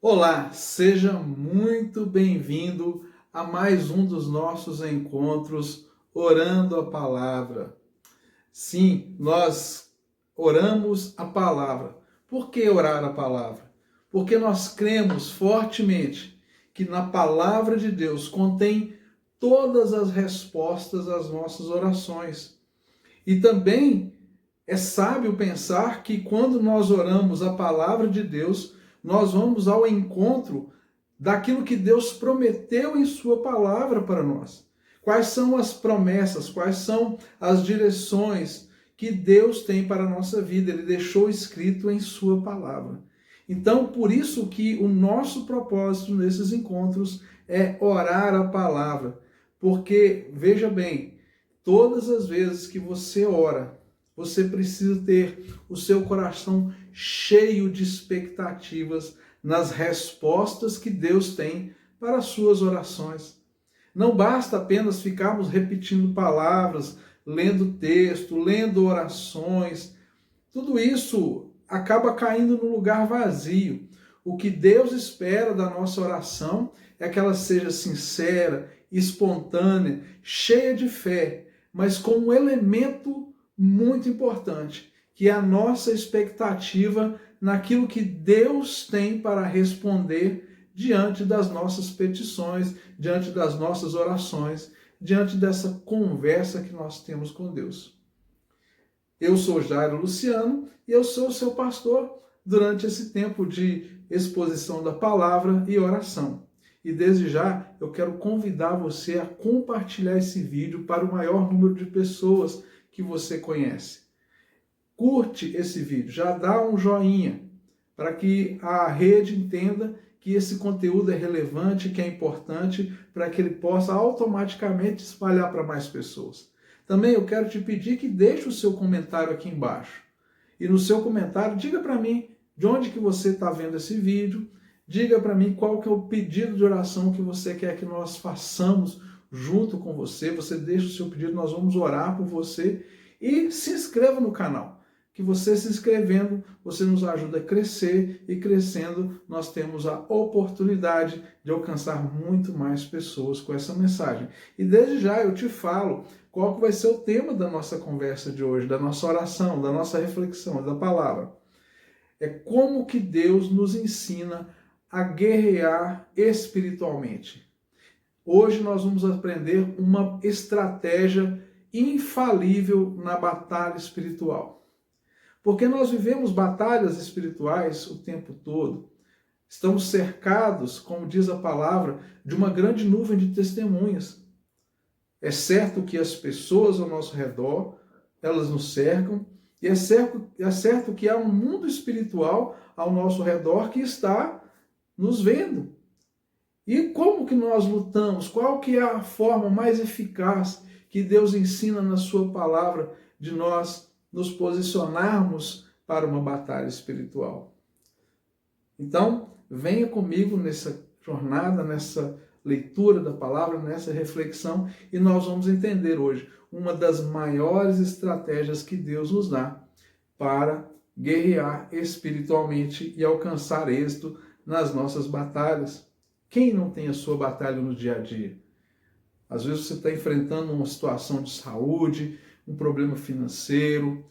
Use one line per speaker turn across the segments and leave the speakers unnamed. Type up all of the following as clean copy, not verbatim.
Olá, seja muito bem-vindo a mais um dos nossos encontros Orando a Palavra. Sim, nós oramos a palavra. Por que orar a palavra? Porque nós cremos fortemente que na palavra de Deus contém todas as respostas às nossas orações. E também é sábio pensar que quando nós oramos a palavra de Deus, nós vamos ao encontro daquilo que Deus prometeu em sua palavra para nós. Quais são as promessas, quais são as direções que Deus tem para a nossa vida, Ele deixou escrito em sua palavra. Então, por isso que o nosso propósito nesses encontros é orar a palavra. Porque, veja bem, todas as vezes que você ora, você precisa ter o seu coração cheio de expectativas nas respostas que Deus tem para as suas orações. Não basta apenas ficarmos repetindo palavras, lendo texto, lendo orações. Tudo isso acaba caindo no lugar vazio. O que Deus espera da nossa oração é que ela seja sincera, espontânea, cheia de fé, mas com um elemento muito importante, que é a nossa expectativa naquilo que Deus tem para responder diante das nossas petições, diante das nossas orações, diante dessa conversa que nós temos com Deus. Eu sou Jairo Luciano e eu sou o seu pastor durante esse tempo de exposição da palavra e oração. E desde já eu quero convidar você a compartilhar esse vídeo para o maior número de pessoas que você conhece. Curte esse vídeo, já dá um joinha para que a rede entenda que esse conteúdo é relevante, que é importante, para que ele possa automaticamente espalhar para mais pessoas. Também eu quero te pedir que deixe o seu comentário aqui embaixo. E no seu comentário, diga para mim de onde que você está vendo esse vídeo, diga para mim qual que é o pedido de oração que você quer que nós façamos junto com você. Você deixa o seu pedido, nós vamos orar por você. E se inscreva no canal, que você se inscrevendo, você nos ajuda a crescer e crescendo nós temos a oportunidade de alcançar muito mais pessoas com essa mensagem. E desde já eu te falo qual que vai ser o tema da nossa conversa de hoje, da nossa oração, da nossa reflexão, da palavra. É como que Deus nos ensina a guerrear espiritualmente. Hoje nós vamos aprender uma estratégia infalível na batalha espiritual. Porque nós vivemos batalhas espirituais o tempo todo. Estamos cercados, como diz a palavra, de uma grande nuvem de testemunhas. É certo que as pessoas ao nosso redor, elas nos cercam, e é certo que há um mundo espiritual ao nosso redor que está nos vendo. E como que nós lutamos? Qual que é a forma mais eficaz que Deus ensina na sua palavra de nós nos posicionarmos para uma batalha espiritual? Então, venha comigo nessa jornada, nessa leitura da palavra, nessa reflexão, e nós vamos entender hoje uma das maiores estratégias que Deus nos dá para guerrear espiritualmente e alcançar êxito nas nossas batalhas. Quem não tem a sua batalha no dia a dia? Às vezes você está enfrentando uma situação de saúde, um problema financeiro,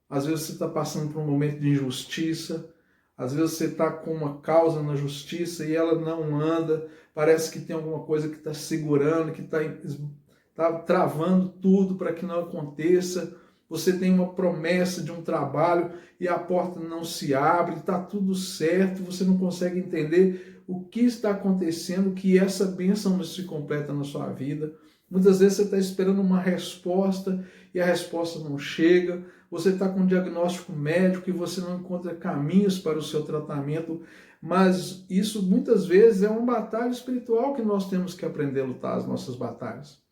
às vezes você está passando por um momento de injustiça, às vezes você está com uma causa na justiça e ela não anda, parece que tem alguma coisa que está segurando, que está travando tudo para que não aconteça. Você tem uma promessa de um trabalho e a porta não se abre, está tudo certo, você não consegue entender o que está acontecendo, que essa bênção não se completa na sua vida. Muitas vezes você está esperando uma resposta e a resposta não chega. Você está com um diagnóstico médico e você não encontra caminhos para o seu tratamento. Mas isso muitas vezes é uma batalha espiritual que nós temos que aprender a lutar as nossas batalhas.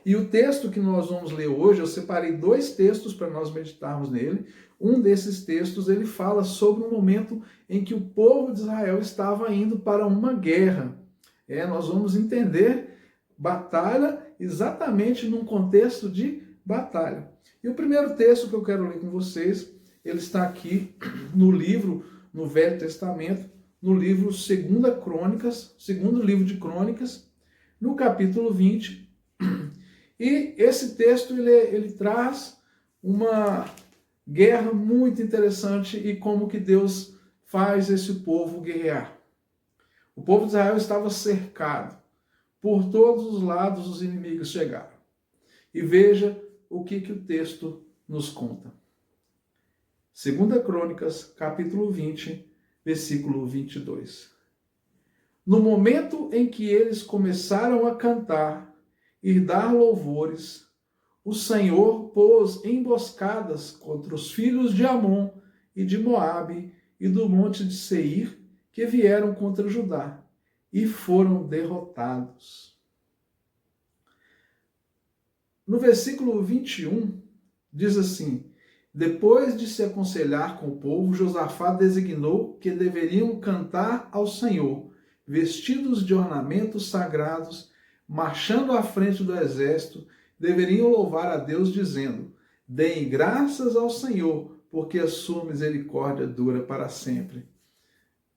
E o texto que nós vamos ler hoje, eu separei 2 textos para nós meditarmos nele. Um desses textos, ele fala sobre um momento em que o povo de Israel estava indo para uma guerra. Nós vamos entender batalha exatamente num contexto de batalha. E o primeiro texto que eu quero ler com vocês, ele está aqui no livro, no Velho Testamento, no livro segundo livro de Crônicas, no capítulo 20. E esse texto ele traz uma guerra muito interessante e como que Deus faz esse povo guerrear. O povo de Israel estava cercado. Por todos os lados os inimigos chegaram. E veja o que o texto nos conta. 2 Crônicas, capítulo 20, versículo 22. No momento em que eles começaram a cantar e dar louvores, o Senhor pôs emboscadas contra os filhos de Amon e de Moabe e do monte de Seir, que vieram contra Judá, e foram derrotados. No versículo 21, diz assim: depois de se aconselhar com o povo, Josafá designou que deveriam cantar ao Senhor, vestidos de ornamentos sagrados, marchando à frente do exército, deveriam louvar a Deus, dizendo: deem graças ao Senhor, porque a sua misericórdia dura para sempre.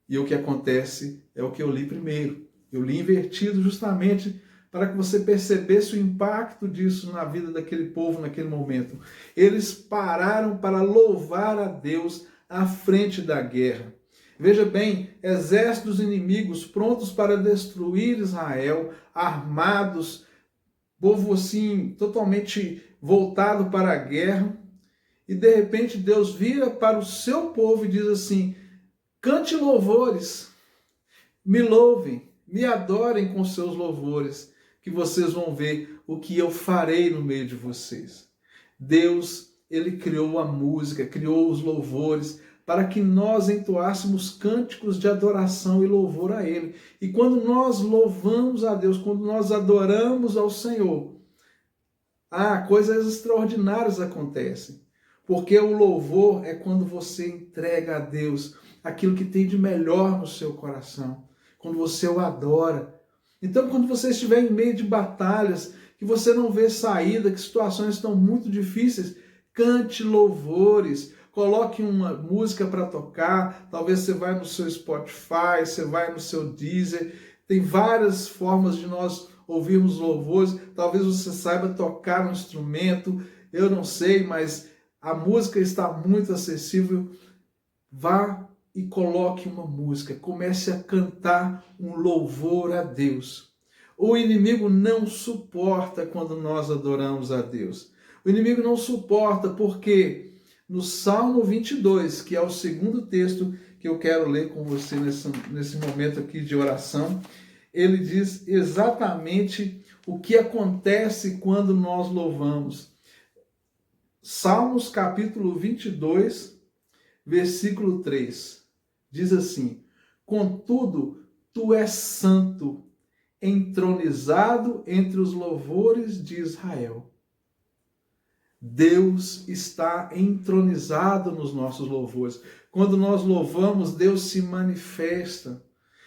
E o que acontece é o que eu li primeiro. Eu li invertido justamente para que você percebesse o impacto disso na vida daquele povo naquele momento. Eles pararam para louvar a Deus à frente da guerra. Veja bem, exércitos inimigos prontos para destruir Israel, armados, povo assim totalmente voltado para a guerra. E de repente Deus vira para o seu povo e diz assim: cante louvores, me louvem, me adorem com seus louvores, que vocês vão ver o que eu farei no meio de vocês. Deus, ele criou a música, criou os louvores, para que nós entoássemos cânticos de adoração e louvor a Ele. E quando nós louvamos a Deus, quando nós adoramos ao Senhor, coisas extraordinárias acontecem. Porque o louvor é quando você entrega a Deus aquilo que tem de melhor no seu coração, quando você o adora. Então, quando você estiver em meio de batalhas, que você não vê saída, que situações estão muito difíceis, cante louvores, coloque uma música para tocar, talvez você vai no seu Spotify, você vai no seu Deezer, tem várias formas de nós ouvirmos louvores, talvez você saiba tocar um instrumento, eu não sei, mas a música está muito acessível. Vá e coloque uma música, comece a cantar um louvor a Deus. O inimigo não suporta quando nós adoramos a Deus. O inimigo não suporta porque no Salmo 22, que é o segundo texto que eu quero ler com você nesse momento aqui de oração, ele diz exatamente o que acontece quando nós louvamos. Salmos capítulo 22, versículo 3, diz assim: contudo, tu és santo, entronizado entre os louvores de Israel. Deus está entronizado nos nossos louvores. Quando nós louvamos, Deus se manifesta.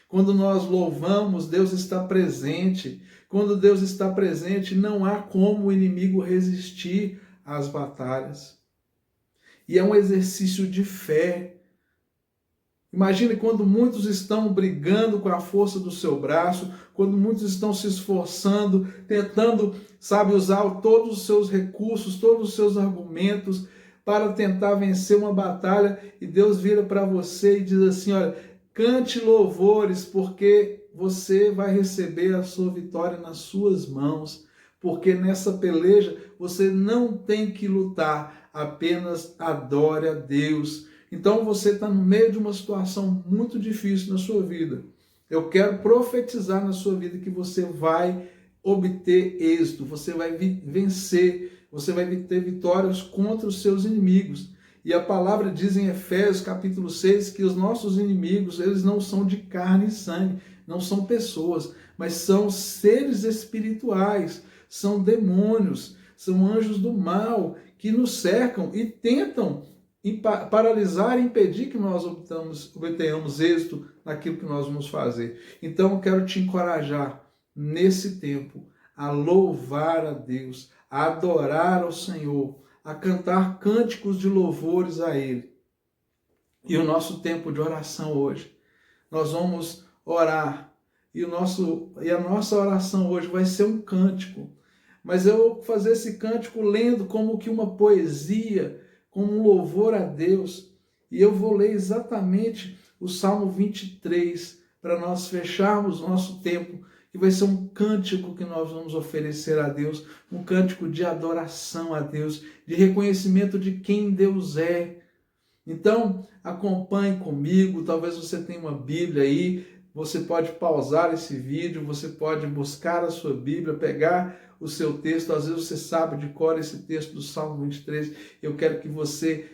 Quando nós louvamos, Deus está presente. Quando Deus está presente, não há como o inimigo resistir às batalhas. E é um exercício de fé. Imagine quando muitos estão brigando com a força do seu braço, quando muitos estão se esforçando, tentando, usar todos os seus recursos, todos os seus argumentos para tentar vencer uma batalha, e Deus vira para você e diz assim: olha, cante louvores, porque você vai receber a sua vitória nas suas mãos, porque nessa peleja você não tem que lutar, apenas adore a Deus. Então você está no meio de uma situação muito difícil na sua vida. Eu quero profetizar na sua vida que você vai obter êxito, você vai vencer, você vai ter vitórias contra os seus inimigos. E a palavra diz em Efésios capítulo 6 que os nossos inimigos, eles não são de carne e sangue, não são pessoas, mas são seres espirituais, são demônios, são anjos do mal que nos cercam e tentam paralisar e impedir que nós obtenhamos êxito naquilo que nós vamos fazer. Então eu quero te encorajar nesse tempo a louvar a Deus, a adorar ao Senhor, a cantar cânticos de louvores a Ele. E o nosso tempo de oração hoje nós vamos orar. E a nossa oração hoje vai ser um cântico. Mas eu vou fazer esse cântico lendo como que uma poesia, como um louvor a Deus. E eu vou ler exatamente o Salmo 23, para nós fecharmos nosso tempo, que vai ser um cântico que nós vamos oferecer a Deus, um cântico de adoração a Deus, de reconhecimento de quem Deus é. Então, acompanhe comigo, talvez você tenha uma Bíblia aí, você pode pausar esse vídeo, você pode buscar a sua Bíblia, pegar o seu texto, às vezes você sabe de cor esse texto do Salmo 23, eu quero que você,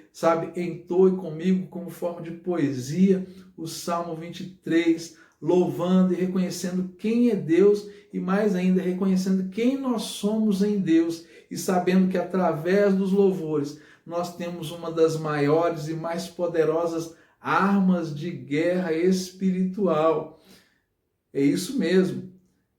entoe comigo como forma de poesia o Salmo 23, louvando e reconhecendo quem é Deus e mais ainda reconhecendo quem nós somos em Deus e sabendo que através dos louvores nós temos uma das maiores e mais poderosas armas de guerra espiritual. É isso mesmo.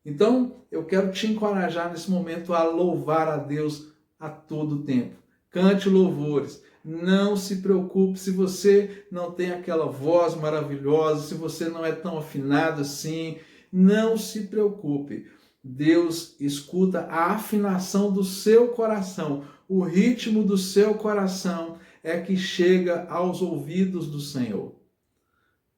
Então, eu quero te encorajar nesse momento a louvar a Deus a todo tempo. Cante louvores. Não se preocupe se você não tem aquela voz maravilhosa, se você não é tão afinado assim. Não se preocupe. Deus escuta a afinação do seu coração. O ritmo do seu coração é que chega aos ouvidos do Senhor.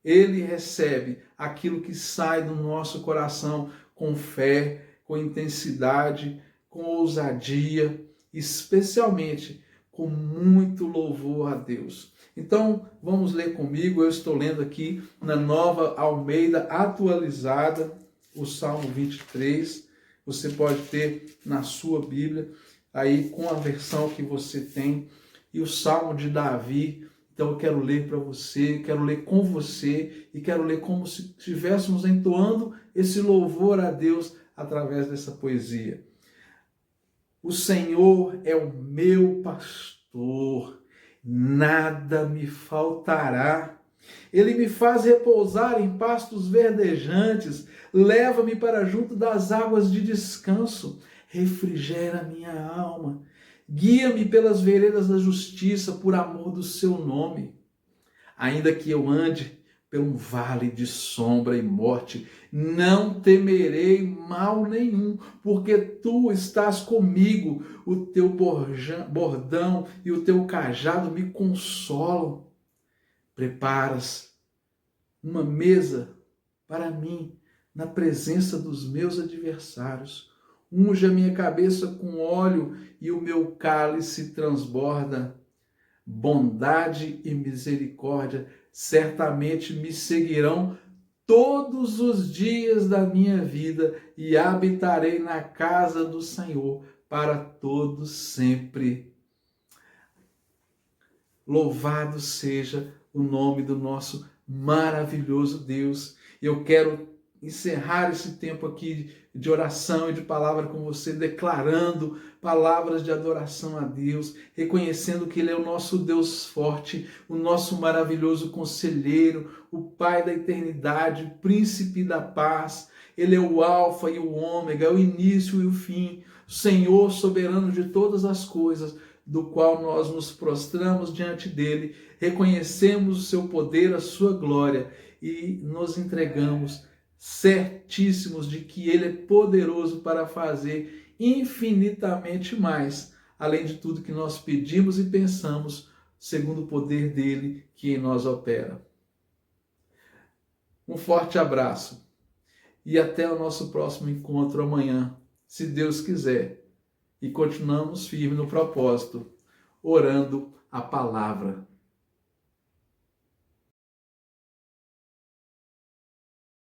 Ele recebe aquilo que sai do nosso coração com fé, com intensidade, com ousadia, especialmente com muito louvor a Deus. Então, vamos ler comigo, eu estou lendo aqui na Nova Almeida Atualizada, o Salmo 23, você pode ter na sua Bíblia, aí com a versão que você tem, e o Salmo de Davi. Então eu quero ler para você, quero ler com você e quero ler como se estivéssemos entoando esse louvor a Deus através dessa poesia. O Senhor é o meu pastor, nada me faltará. Ele me faz repousar em pastos verdejantes, leva-me para junto das águas de descanso, refrigera minha alma. Guia-me pelas veredas da justiça, por amor do seu nome. Ainda que eu ande por um vale de sombra e morte, não temerei mal nenhum, porque tu estás comigo, o teu bordão e o teu cajado me consolam. Preparas uma mesa para mim na presença dos meus adversários. Unge a minha cabeça com óleo e o meu cálice transborda. Bondade e misericórdia certamente me seguirão todos os dias da minha vida e habitarei na casa do Senhor para todos sempre. Louvado seja o nome do nosso maravilhoso Deus. Eu quero encerrar esse tempo aqui de oração e de palavra com você, declarando palavras de adoração a Deus, reconhecendo que Ele é o nosso Deus forte, o nosso maravilhoso conselheiro, o Pai da eternidade, o príncipe da paz. Ele é o alfa e o ômega, o início e o fim, o Senhor soberano de todas as coisas, do qual nós nos prostramos diante dele, reconhecemos o seu poder, a sua glória e nos entregamos certíssimos de que ele é poderoso para fazer infinitamente mais, além de tudo que nós pedimos e pensamos, segundo o poder dele que em nós opera. Um forte abraço e até o nosso próximo encontro amanhã, se Deus quiser. E continuamos firmes no propósito, orando a palavra.